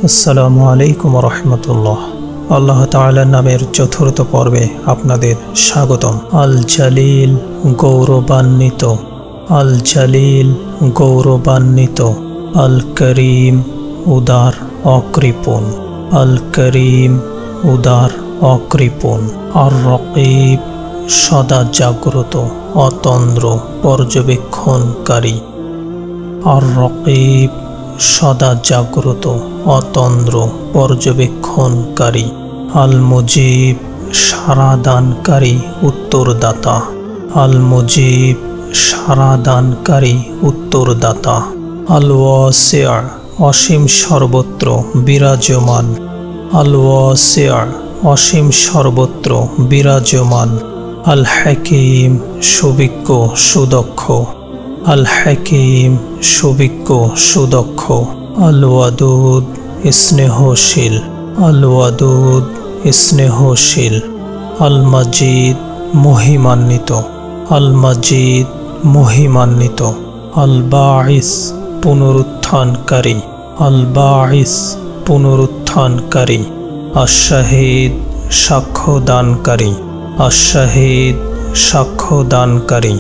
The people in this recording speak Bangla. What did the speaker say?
আসসালামু আলাইকুম রহমতুল্লাহ। আল্লাহ তাআলার নামের চতুর্থ পর্বে আপনাদের স্বাগতম। আল জালিল গৌরবান্বিত, আল জালিল গৌরবান্বিত, আল করিম উদার অকৃপণ, আল করিম উদার অকৃপণ। আর রকিব সদা জাগ্রত অতন্দ্র পর্যবেক্ষণকারী, আর রকিব সদা জাগ্রত অতন্দ্র পর্যবেক্ষণকারী। আল মুজিব সারাদানকারী উত্তরদাতা, আল মুজিব সারাদানকারী উত্তরদাতা। আল ওয়াসিআ অসীম সর্বত্র বিরাজমান, আল ওয়াসিআ অসীম সর্বত্র বিরাজমান। আল হাকিম সুবিজ্ঞ সুদক্ষ, আল হাকিম সুবিজ্ঞ সুদক্ষ। আল ওয়াদুদ স্নেহশীল, আল ওয়াদুদ স্নেহশীল। আল মাজিদ মহিমান্বিত, আল মাজিদ মহিমান্বিত। আল বাঈস পুনরুত্থানকারী, আল বাঈস পুনরুত্থানকারী। আশ-শাহীদ সাক্ষ্যদানকারী, আশ-শাহীদ সাক্ষ্যদানকারী।